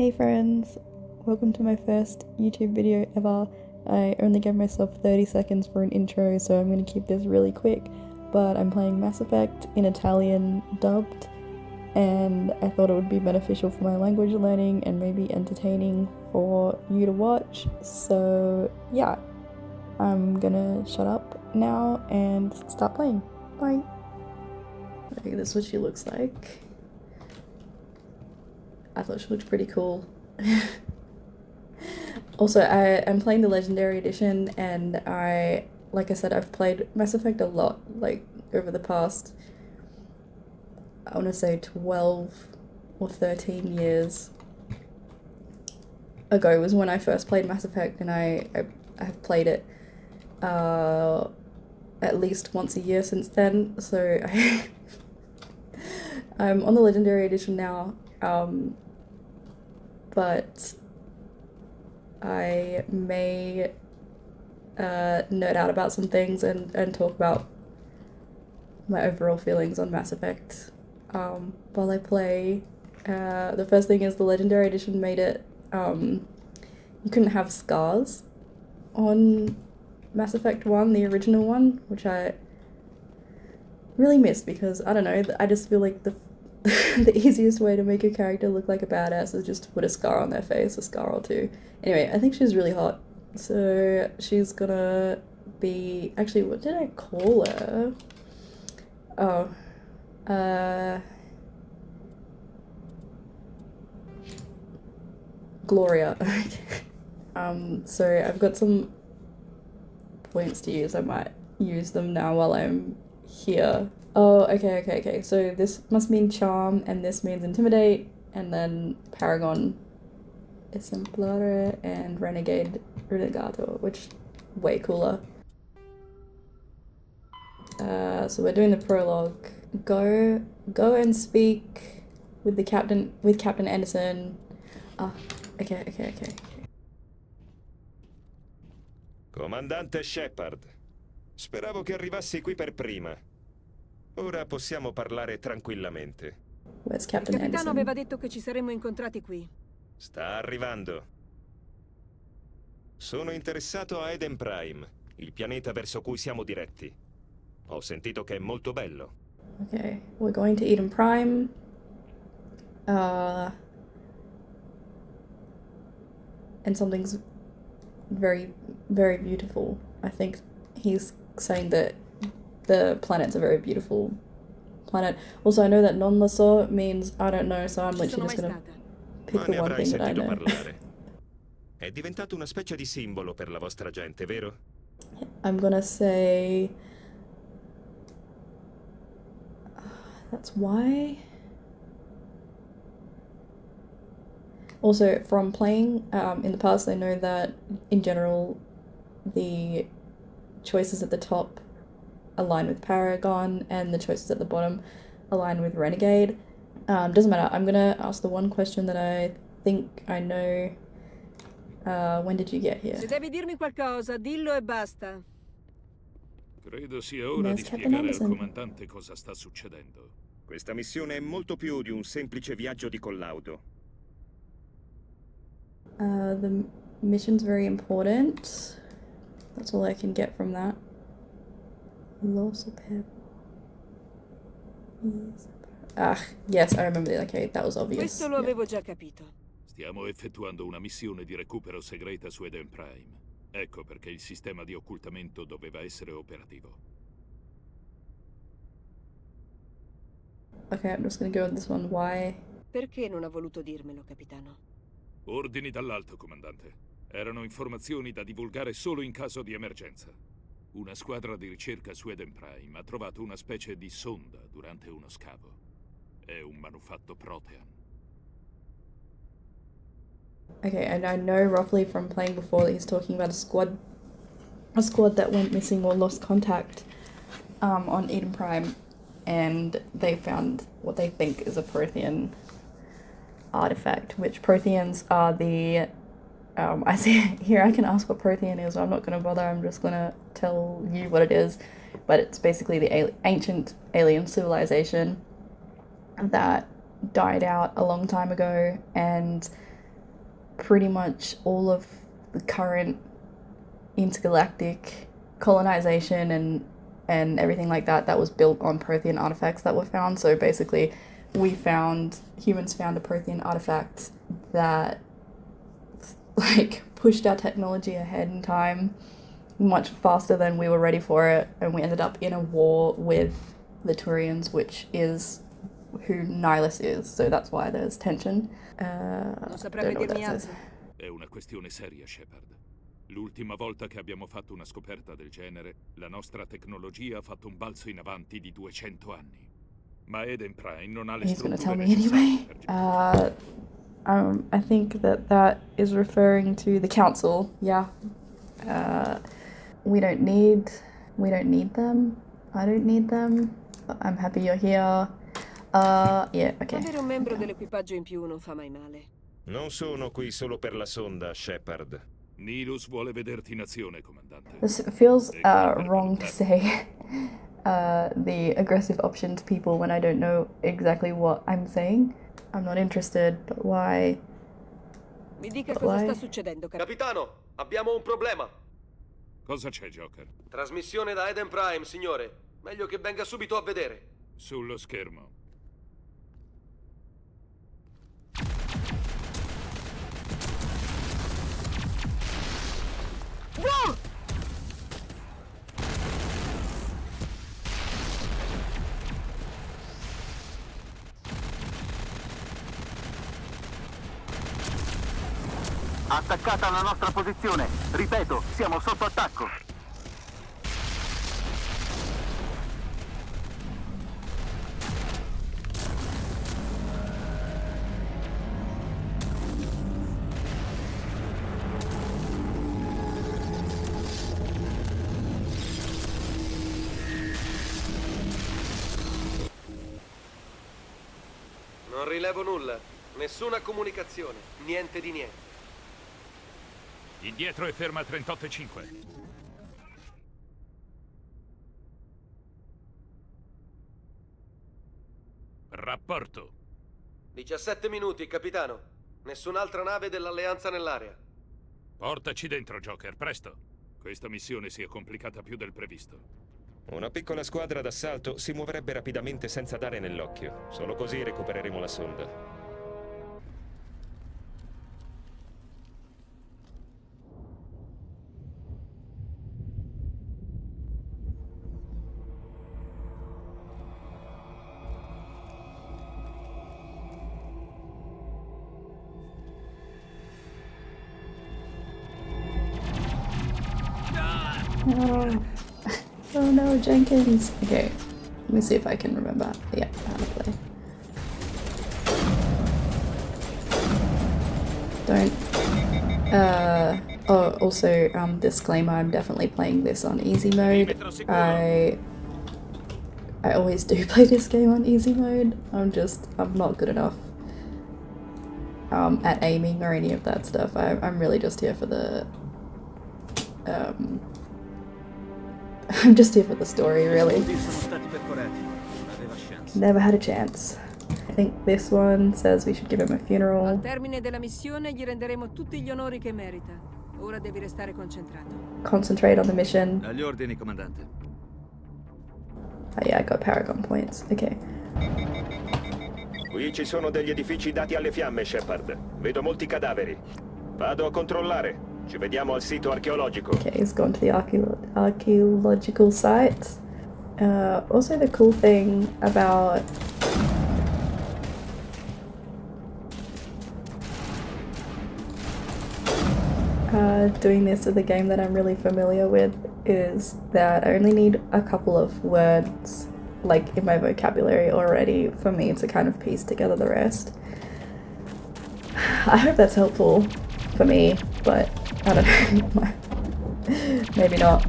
Hey friends, welcome to my first YouTube video ever. I only gave myself 30 seconds for an intro, so I'm going to keep this really quick, but I'm playing Mass Effect in Italian dubbed, and I thought it would be beneficial for my language learning and maybe entertaining for you to watch, so yeah, I'm gonna shut up now and start playing. Bye! Okay, this is what she looks like. I thought she looked pretty cool. Also, I am playing the Legendary Edition, and like I said, I've played Mass Effect a lot, like, over the past, I want to say 12 or 13 years ago was when I first played Mass Effect, and I have played it at least once a year since then, so I'm on the Legendary Edition now, but I may nerd out about some things and talk about my overall feelings on Mass Effect while I play. The first thing is the Legendary Edition made it, you couldn't have scars on Mass Effect 1, the original one, which I really missed because, I don't know, I just feel like the the easiest way to make a character look like a badass is just to put a scar on their face, a scar or two. Anyway, I think she's really hot. So she's gonna be, actually, what did I call her? Oh, Gloria. So I've got some points to use. I might use them now while I'm here. Oh, okay. So this must mean charm, and this means intimidate, and then Paragon, Exemplare, and Renegade Renegato, which way cooler. So we're doing the prologue. Go and speak with Captain Anderson. Ah, okay. Comandante Shepard, speravo che arrivassi qui per prima. Ora possiamo parlare tranquillamente. Where's Il Captain capitano Anderson? aveva detto che ci saremmo incontrati qui. Sta arrivando. Sono interessato a Eden Prime, il pianeta verso cui siamo diretti. Ho sentito che è molto bello. Okay, we're going to Eden Prime. And something's very, very beautiful. I think he's saying that the planet's a very beautiful planet. Also, I know that non lo so means I don't know, so I'm Ci sono literally just mai gonna stata. pick Ma the ne one avrai thing that I sentito know. parlare. È diventato una specie di simbolo per la vostra gente, vero? I'm gonna say that's why. Also, from playing in the past, I know that in general the choices at the top align with Paragon and the choices at the bottom align with Renegade. Doesn't matter. I'm gonna ask the one question that I think I know. When did you get here? Se devi dirmi qualcosa, dillo e basta. Credo sia ora There's di Captain spiegare al Anderson. comandante cosa sta succedendo. Questa missione è molto più di un semplice viaggio di collaudo. The mission's very important. That's all I can get from that. Loss of pebble. Ah, yes, I remember that. Okay, that was obvious. Questo lo Yeah. avevo già capito. Stiamo effettuando una missione di recupero segreta su Eden Prime. Ecco perché il sistema di occultamento doveva essere operativo. Okay, I'm just gonna go with this one. Why? Perché non ha voluto dirmelo, capitano? Ordini dall'alto, comandante. Erano informazioni da divulgare solo in caso di emergenza. Una squadra di ricerca su Eden Prime ha trovato una specie di sonda durante uno scavo. È un manufatto Protean. Okay, and I know roughly from playing before that he's talking about a squad that went missing or lost contact on Eden Prime, and they found what they think is a Prothean artifact, which Protheans are the I see here I can ask what Prothean is. I'm not going to bother. I'm just going to tell you what it is, but it's basically the ancient alien civilization that died out a long time ago, and pretty much all of the current intergalactic colonization and everything like that was built on Prothean artifacts that were found. So basically, humans found a Prothean artifact that like pushed our technology ahead in time much faster than we were ready for it, and we ended up in a war with the Turians, which is who Nihilus is, so that's why there's tension. Non Don't saprebbe know what dirmi that says. altro. È una questione seria, Shepard. L'ultima volta che abbiamo fatto una scoperta del genere, la nostra tecnologia ha fatto un balzo in avanti di 200 anni. Ma Eden Prime non ha le He's gonna tell strutture me necessarie anyway. per I think that is referring to the council. Yeah. We don't need them. I don't need them. I'm happy you're here. Yeah, okay. Avere un membro dell'equipaggio in più non fa mai male. Non sono qui solo per la sonda, Shepard. Nilus vuole vederti in azione, comandante. This feels wrong to say the aggressive option to people when I don't know exactly what I'm saying. I'm not interested, but why? Mi dica But cosa why? sta succedendo, Capitano, abbiamo un problema. Cosa c'è, Joker? Trasmissione da Eden Prime, signore. Meglio che venga subito a vedere. Sullo schermo. Attaccata la nostra posizione. Ripeto, siamo sotto attacco. Non rilevo nulla. Nessuna comunicazione. Niente di niente. Indietro e ferma 38,5. Rapporto. 17 minuti, capitano. Nessun'altra nave dell'Alleanza nell'area. Portaci dentro, Joker, presto. Questa missione si è complicata più del previsto. Una piccola squadra d'assalto si muoverebbe rapidamente senza dare nell'occhio. Solo così recupereremo la sonda. Oh. Oh no, Jenkins. Okay, let me see if I can remember. Yeah, how to play. Don't. Oh, also, disclaimer, I'm definitely playing this on easy mode. I always do play this game on easy mode. I'm not good enough at aiming or any of that stuff. I'm really just here for the I'm just here for the story, really. Never had a chance. I think this one says we should give him a Al funeral. termine della missione gli renderemo tutti gli onori che merita. Ora devi restare concentrato. Concentrate on the mission. Agli ordini, comandante. Oh yeah, I got Paragon points. Okay. Qui ci sono degli edifici dati alle fiamme, Shepard. Vedo molti cadaveri. Vado a controllare. Ci vediamo al sito archeologico. Okay, he's gone to the archaeological sites. Also the cool thing about doing this with a game that I'm really familiar with is that I only need a couple of words like in my vocabulary already for me to kind of piece together the rest. I hope that's helpful for me, but I don't know. Maybe not.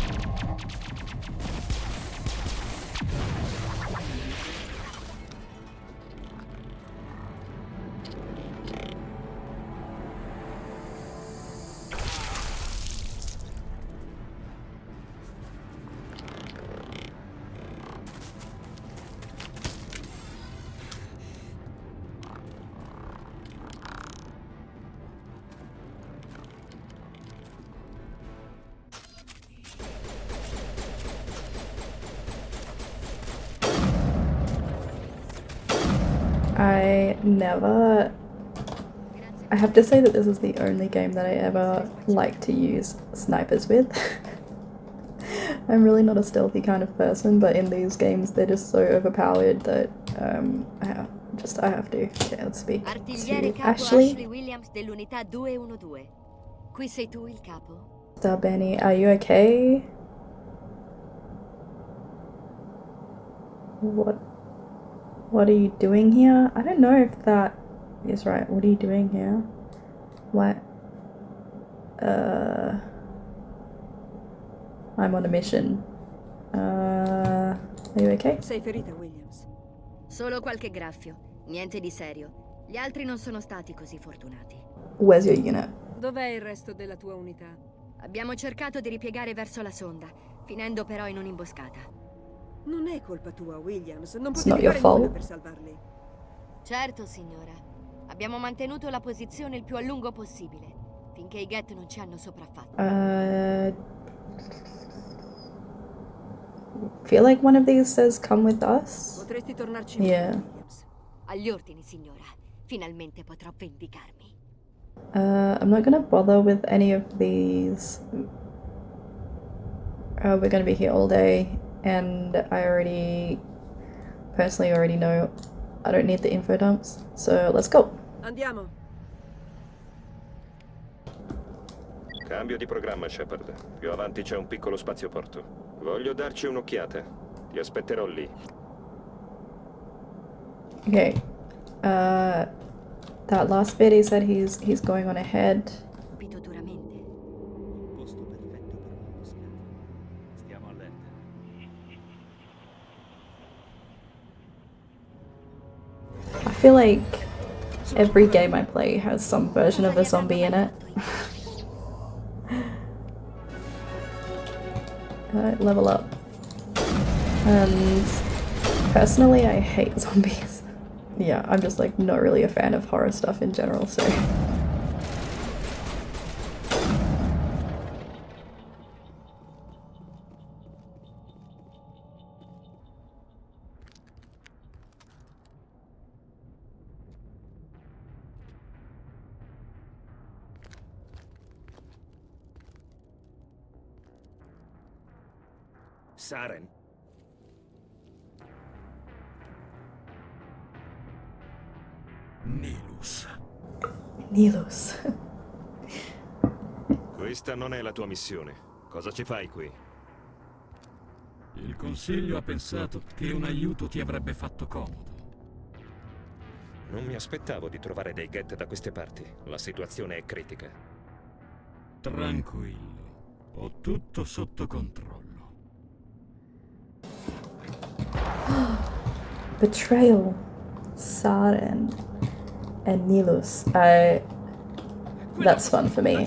I never. I have to say that this is the only game that I ever like to use snipers with. I'm really not a stealthy kind of person, but in these games they're just so overpowered that I have to. Okay, let's speak Artigliere to capo Ashley. Williams dell'unità 212. Qui sei tu il capo? Benny, are you okay? What are you doing here? I don't know if that is right. What are you doing here? What? I'm on a mission. Are you okay? Sei ferita, Williams? Solo qualche graffio, niente di serio. Gli altri non sono stati così fortunati. Where's your unit? Dov'è il resto della tua unità? Abbiamo cercato di ripiegare verso la sonda, finendo però in un'imboscata. Non è colpa tua, Williams. Non It's potevi not your fare nulla fault. per salvarli. Certo, signora. Abbiamo mantenuto la posizione il più a lungo possibile, finché i Get non ci hanno sopraffatto. Feel like one of these says come with us. Potresti tornarci Yeah. indietro, Williams. Agli ordini, signora. Finalmente potrò vendicarmi. I'm not gonna bother with any of these. We're gonna be here all day, and I personally already know I don't need the info dumps, so let's go. Andiamo. Cambio di programma, Shepard. Più avanti c'è un piccolo spazioporto. Voglio darci un'occhiata. Ti aspetterò lì. Okay. That last bit he said he's going on ahead. Colpito duramente. Un posto perfetto per un'imboscata. Stiamo allerta. I feel like every game I play has some version of a zombie in it. Level up. And personally, I hate zombies. Yeah, I'm just like not really a fan of horror stuff in general, so. Saren? Nilus. Questa non è la tua missione. Cosa ci fai qui? Il Consiglio ha pensato che un aiuto ti avrebbe fatto comodo. Non mi aspettavo di trovare dei Get da queste parti. La situazione è critica. Tranquillo, ho tutto sotto controllo. Betrayal. Saren. And Nilus. That's fun for me.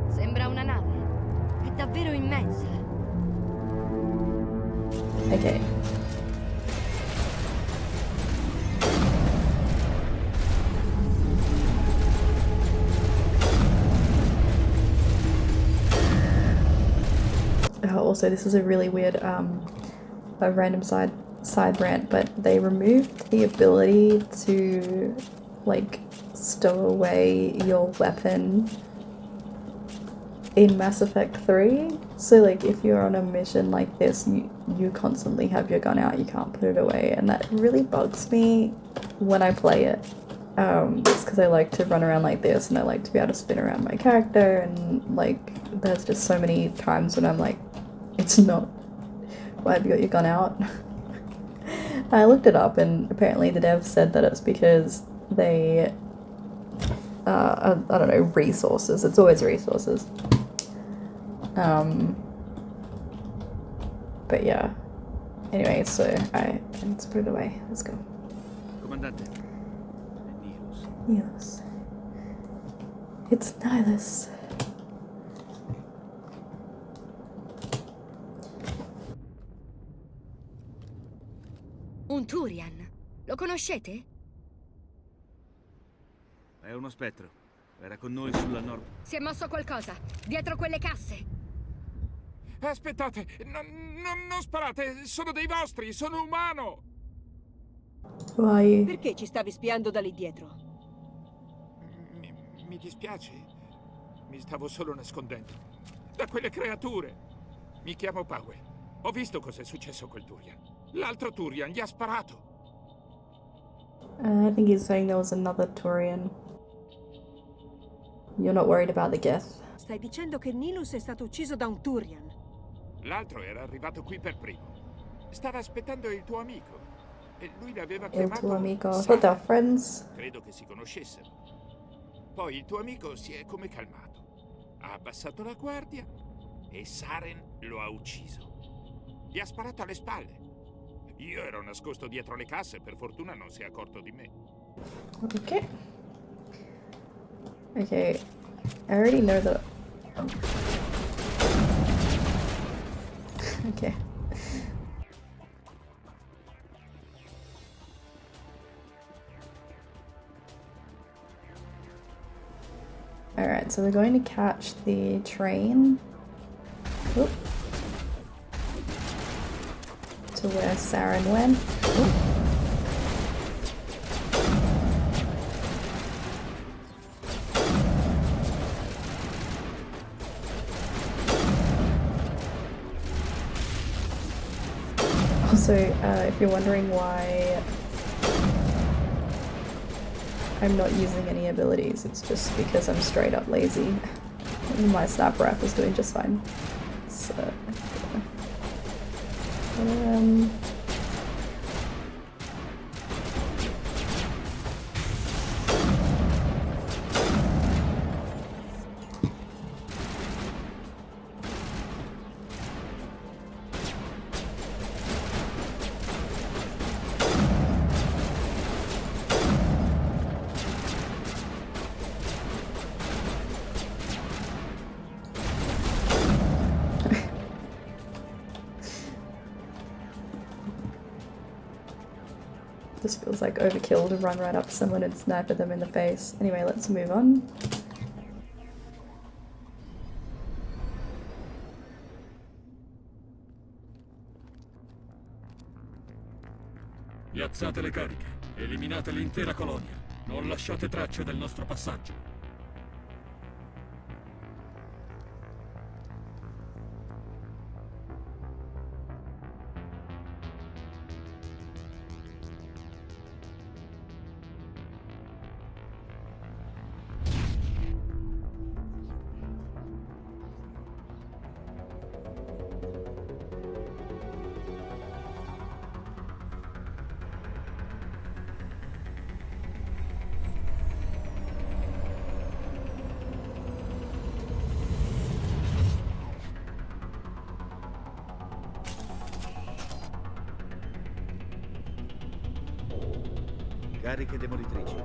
Sembra una nave. È davvero immensa. Okay. Also, this is a really weird, a random side rant, but they removed the ability to, like, stow away your weapon in Mass Effect 3. So, like, if you're on a mission like this, you constantly have your gun out, you can't put it away, and that really bugs me when I play it. Just because I like to run around like this, and I like to be able to spin around my character, and, like, there's just so many times when I'm like, it's not, why have you got your gun out? I looked it up, and apparently the devs said that it's because they, I don't know, resources. It's always resources. But yeah. Anyway, so let's put it away. Let's go. Comandante. Nihilus. It's Nihilus. Un Turian. Lo conoscete? È uno spettro. Era con noi sulla nord. Si è mosso qualcosa. Dietro quelle casse. Aspettate, non sparate, sono dei vostri, sono umano! Why? Perché ci stavi spiando da lì dietro? Mi dispiace. Mi stavo solo nascondendo. Da quelle creature. Mi chiamo Powell. Ho visto cosa è successo a quel Turian. L'altro Turian gli ha sparato. I think he's saying there was another Turian. You're not worried about the Geth? Stai dicendo che Nilus è stato ucciso da un Turian? L'altro era arrivato qui per primo. Stava aspettando il tuo amico. E lui l'aveva Il chiamato tuo amico. I Ciao. thought they were friends. Credo che si conoscessero. Poi il tuo amico si è come calmato. Ha abbassato la guardia e Saren lo ha ucciso. Gli ha sparato alle spalle. Io ero nascosto dietro le casse, per fortuna non si è accorto di me. Okay. Okay. I already know that. Okay. Alright, so we're going to catch the train. Oop. To where Saren went. Oop. Also, if you're wondering why I'm not using any abilities, it's just because I'm straight up lazy. My snap wrap is doing just fine. So, this feels like overkill to run right up to someone and snipe at them in the face. Anyway, let's move on. Piazzate le cariche, eliminate l'intera colonia. Non lasciate tracce del nostro passaggio. Cariche demolitrici.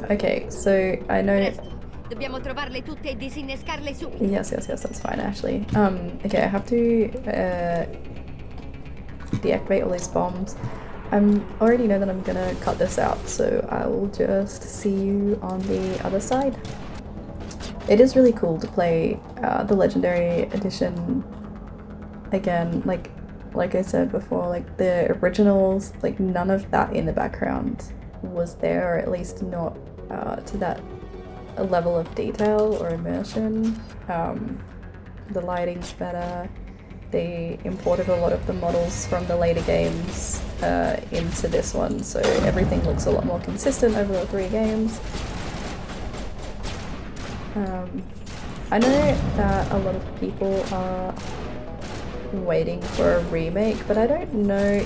Okay, so I know. Presto, dobbiamo trovarle tutte e disinnescarle subito. Yes, that's fine actually. Okay, I have to deactivate all these bombs. I already know that I'm gonna cut this out, so I will just see you on the other side. It is really cool to play the Legendary Edition again, like I said before, like the originals, like none of that in the background was there, or at least not to that level of detail or immersion. The lighting's better. They imported a lot of the models from the later games into this one, so everything looks a lot more consistent over the 3 games. I know that a lot of people are waiting for a remake, but I don't know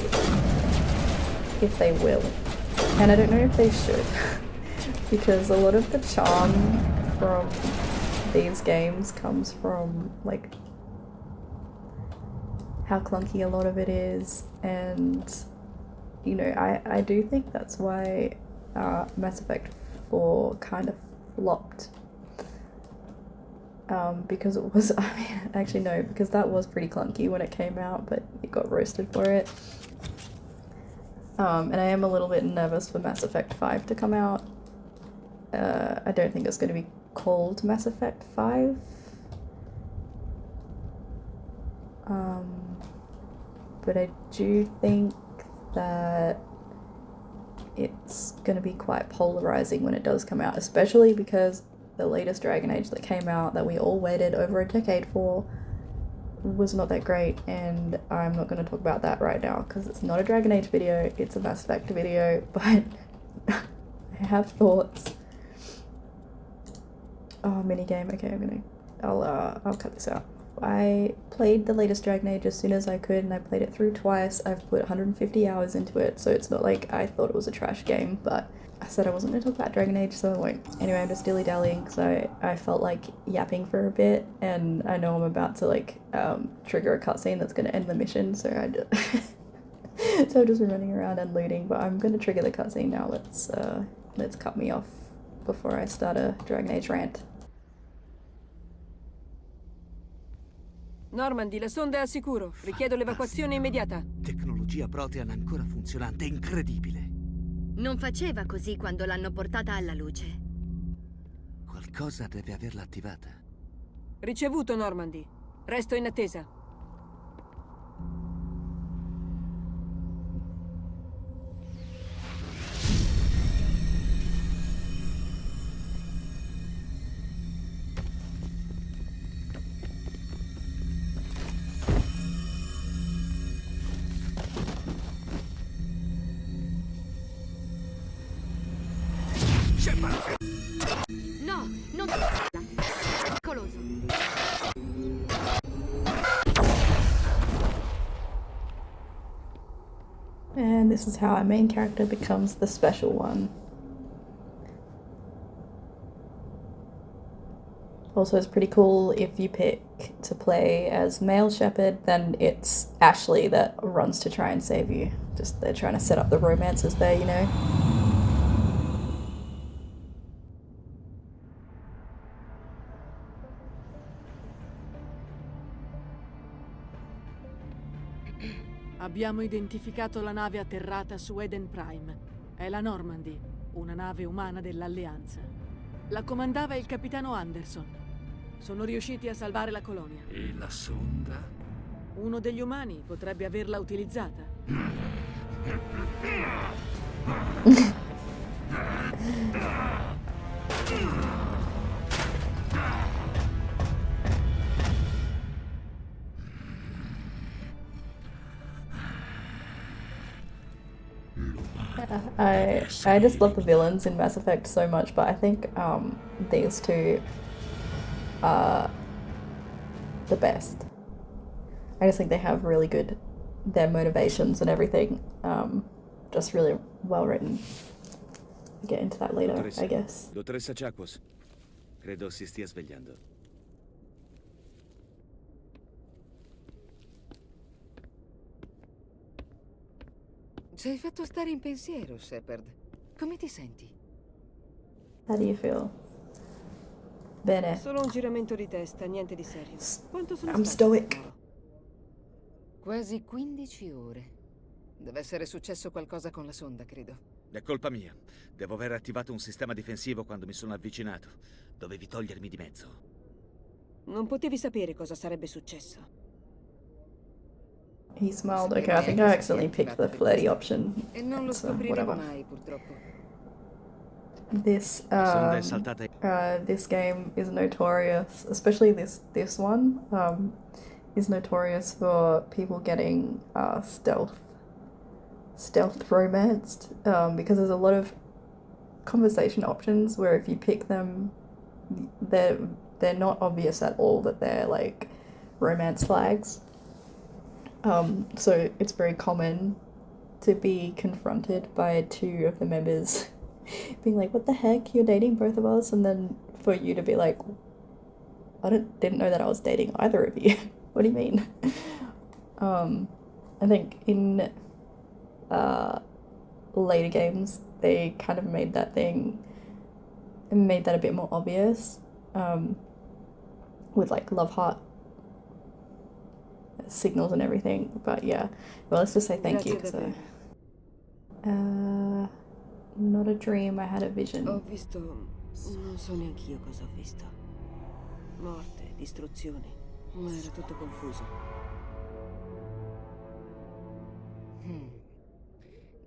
if they will, and I don't know if they should, because a lot of the charm from these games comes from like how clunky a lot of it is, and you know, I do think that's why Mass Effect 4 kind of flopped. Because it was, I mean, actually no, because that was pretty clunky when it came out, but it got roasted for it. And I am a little bit nervous for Mass Effect 5 to come out. I don't think it's going to be called Mass Effect 5. But I do think that it's going to be quite polarizing when it does come out, especially because the latest Dragon Age that came out that we all waited over a decade for was not that great, and I'm not going to talk about that right now because it's not a Dragon Age video, it's a Mass Effect video, but I have thoughts. Oh, minigame. Okay, I'll cut this out. I played the latest Dragon Age as soon as I could, and I played it through twice. I've put 150 hours into it, so it's not like I thought it was a trash game, but I said I wasn't going to talk about Dragon Age, so I won't. Anyway, I'm just dilly-dallying, so I felt like yapping for a bit, and I know I'm about to, like, trigger a cutscene that's going to end the mission, so so I've just been running around and looting, but I'm going to trigger the cutscene now. Let's cut me off before I start a Dragon Age rant. Normandy, la sonda è al sicuro. Richiedo l'evacuazione immediata. Tecnologia Protean ancora funzionante, incredibile. Non faceva così quando l'hanno portata alla luce. Qualcosa deve averla attivata. Ricevuto, Normandy. Resto in attesa. No, non pericoloso. And this is how our main character becomes the special one. Also, it's pretty cool if you pick to play as male Shepard, then it's Ashley that runs to try and save you. Just they're trying to set up the romances there, you know. Abbiamo identificato la nave atterrata su Eden Prime. È la Normandy, una nave umana dell'Alleanza. La comandava il capitano Anderson. Sono riusciti a salvare la colonia. E la sonda? Uno degli umani potrebbe averla utilizzata. I just love the villains in Mass Effect so much, but I think these two are the best. I just think they have really good, their motivations and everything, just really well written. We'll get into that later, I guess. Dottoressa Ciao, credo si stia svegliando. Ci hai fatto stare in pensiero, Shepard. Come ti senti? How do you feel? Bene. Solo un giramento di testa, niente di serio. Quanto sono I'm stato? stoic. Quasi 15 ore. Deve essere successo qualcosa con la sonda, credo. È colpa mia. Devo aver attivato un sistema difensivo quando mi sono avvicinato. Dovevi togliermi di mezzo. Non potevi sapere cosa sarebbe successo. He smiled. Okay, I think I accidentally picked the flirty option. E non lo So, scopriremo whatever. mai, purtroppo. This sonda è saltata. this game is notorious, especially this one, is notorious for people getting stealth romanced, because there's a lot of conversation options where if you pick them, they're not obvious at all that they're like romance flags. So it's very common to be confronted by two of the members being like, what the heck, you're dating both of us? And then for you to be like, I didn't know that I was dating either of you. What do you mean? I think in later games, they kind of made that a bit more obvious, with like love heart signals and everything. But yeah, well, let's just say thank you. So, not a dream, I had a vision. Ho visto... non so neanch'io cosa ho visto. Morte, distruzione, ma era tutto confuso.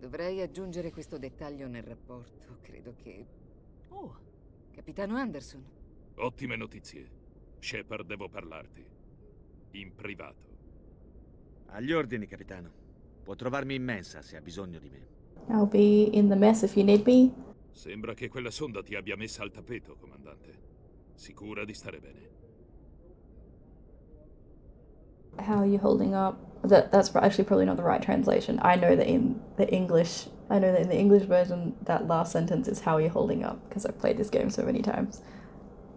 Dovrei aggiungere questo dettaglio nel rapporto. Credo che... Oh, Capitano Anderson. Ottime notizie. Shepard, devo parlarti. In privato. Agli ordini, capitano. Può trovarmi in mensa se ha bisogno di me. I'll be in the mess if you need me. Sembra che quella sonda ti abbia messa al tappeto, comandante. Sicura di stare bene? How are you holding up? That's actually probably not the right translation. I know that in the English version, that last sentence is "How are you holding up?" because I've played this game so many times.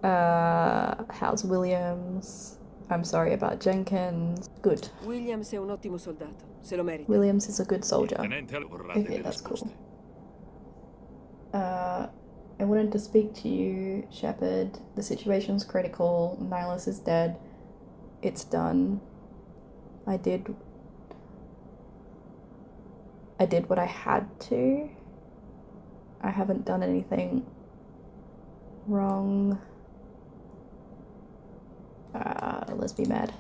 How's Williams? I'm sorry about Jenkins. Good. Williams è un ottimo soldato, se lo merita. Williams is a good soldier. Tenente, vorrà Okay, delle that's risposte. cool. I wanted to speak to you, Shepard. The situation's critical. Nihilus is dead. It's done. I did what I had to. I haven't done anything wrong. Let's be mad.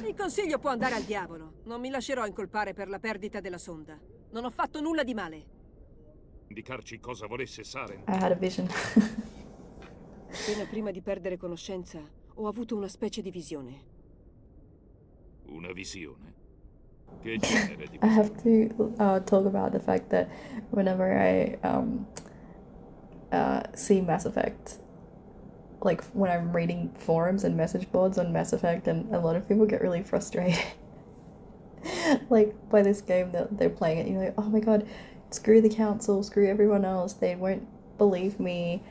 Il consiglio può andare al diavolo. Non mi lascerò incolpare per la perdita della sonda. Non ho fatto nulla di male. Indicarci cosa volesse Saren. I had a vision. Appena prima di perdere conoscenza, ho avuto una specie di visione. Una visione? Che genere di I have visione? to talk about the fact that whenever I see Mass Effect, like when I'm reading forums and message boards on Mass Effect, and a lot of people get really frustrated like by this game that they're playing it. You're like, oh my god, screw the council, screw everyone else, they won't believe me.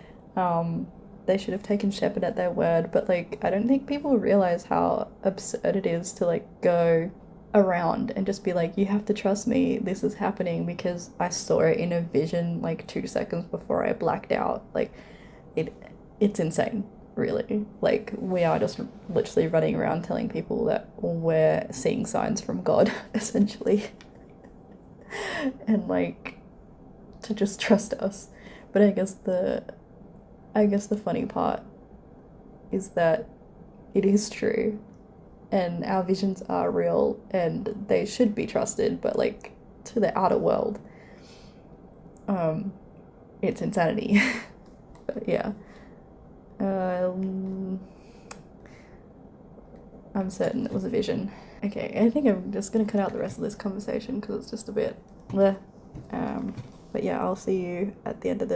They should have taken Shepard at their word, but like I don't think people realize how absurd it is to like go around and just be like, you have to trust me, this is happening because I saw it in a vision like 2 seconds before I blacked out. Like it's insane, really. Like we are just literally running around telling people that we're seeing signs from God essentially. And like to just trust us. But I guess the funny part is that it is true and our visions are real and they should be trusted, but like to the outer world, it's insanity. But yeah, I'm certain it was a vision. Okay, I think I'm just gonna cut out the rest of this conversation because it's just a bit bleh. But yeah, I'll see you at the end of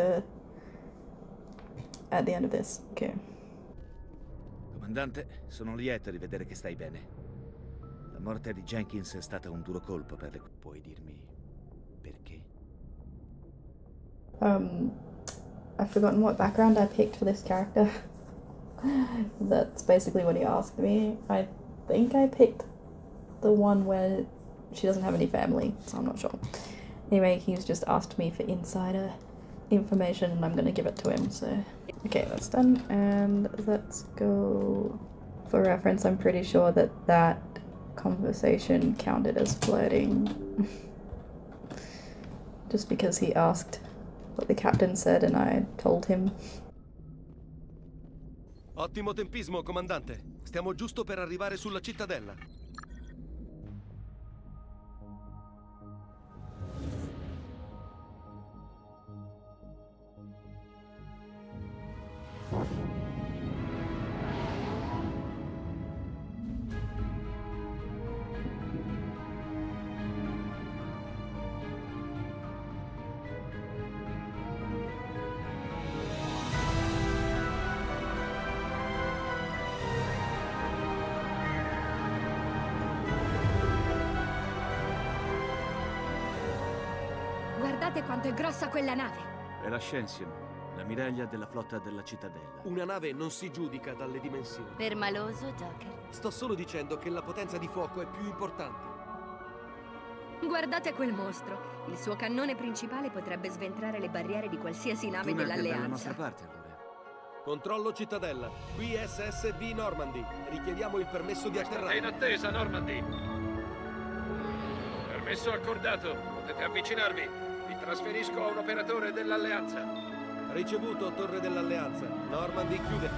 this. Okay. Comandante, sono lieto di vedere che stai bene. La morte di Jenkins è stata un duro colpo per le... Puoi dirmi perché? I've forgotten what background I picked for this character. That's basically what he asked me. I think I picked the one where she doesn't have any family, so I'm not sure. Anyway, he's just asked me for insider information and I'm gonna give it to him, so... Okay, that's done, and let's go... For reference, I'm pretty sure that conversation counted as flirting. Just because he asked what the captain said and I told him. Ottimo tempismo, comandante. Stiamo giusto per arrivare sulla cittadella. Guardate quanto è grossa quella nave. È l'Ascension, la miraglia della flotta della cittadella. Una nave non si giudica dalle dimensioni. Permaloso, Joker. Sto solo dicendo che la potenza di fuoco è più importante. Guardate quel mostro. Il suo cannone principale potrebbe sventrare le barriere di qualsiasi nave Fortuna che è dalla nostra dell'Alleanza. parte, allora. Controllo cittadella. Qui SSV Normandy. Richiediamo il permesso di atterrare. È in attesa, Normandy. Permesso accordato. Potete avvicinarvi. Vi trasferisco a un operatore dell'Alleanza. Ricevuto, Torre dell'Alleanza. Normandy chiude.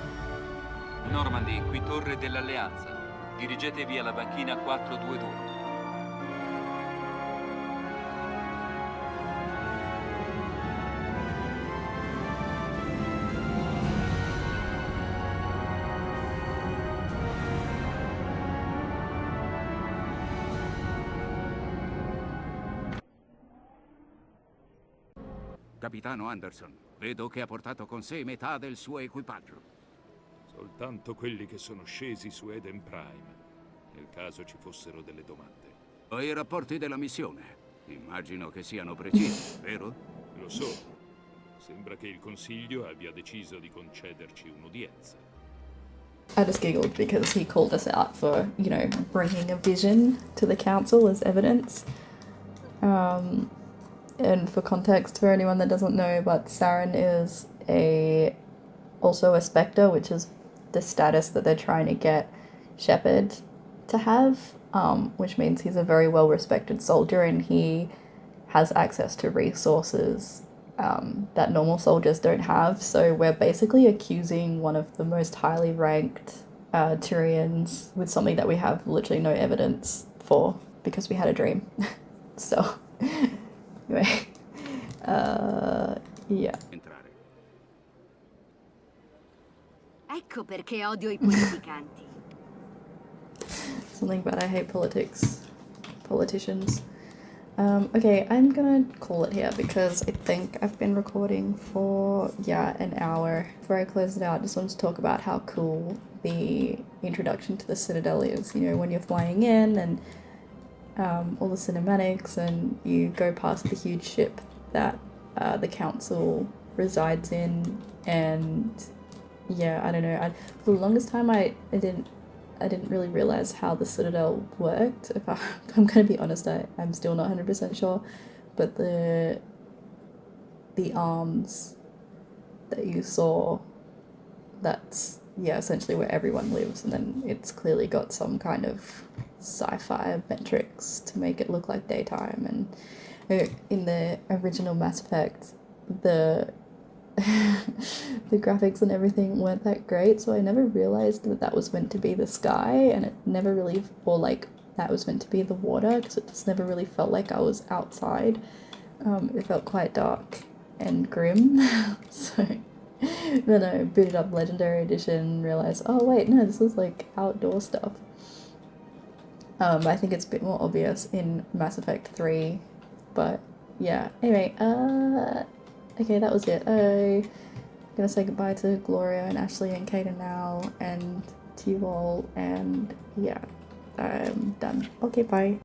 Normandy, qui Torre dell'Alleanza. Dirigetevi alla banchina 422. Capitano Anderson, vedo che ha portato con sé metà del suo equipaggio. Soltanto quelli che sono scesi su Eden Prime, nel caso ci fossero delle domande. Ho i rapporti della missione. Immagino che siano precisi, vero? Lo so. Sembra che il Consiglio abbia deciso di concederci un'udienza. I just giggled because he called us out for, you know, bringing a vision to the council as evidence. And for context, for anyone that doesn't know, but Saren is also a Spectre, which is the status that they're trying to get Shepard to have, which means he's a very well-respected soldier and he has access to resources that normal soldiers don't have. So we're basically accusing one of the most highly ranked Tyrians with something that we have literally no evidence for because we had a dream. So, anyway, yeah. Ecco perché odio I politicanti. Something bad, I hate politicians. Okay, I'm gonna call it here because I think I've been recording for, an hour. Before I close it out, I just wanted to talk about how cool the introduction to the Citadel is. You know, when you're flying in and all the cinematics and you go past the huge ship that the council resides in, and yeah, I don't know. For the longest time, I didn't really realize how the Citadel worked. If I'm gonna be honest, I'm still not 100% sure, but the arms that you saw, that's essentially where everyone lives, and then it's clearly got some kind of sci-fi metrics to make it look like daytime. And in the original Mass Effect, the graphics and everything weren't that great, so I never realized that was meant to be the sky, and it never really, or like that was meant to be the water, because it just never really felt like I was outside. It felt quite dark and grim. So then I booted up Legendary Edition and realized, oh wait, no, this was like outdoor stuff. I think it's a bit more obvious in Mass Effect 3, but yeah, anyway, okay, that was it. I'm gonna say goodbye to Gloria and Ashley and Kaden now, and to you all, and yeah, I'm done. Okay, bye.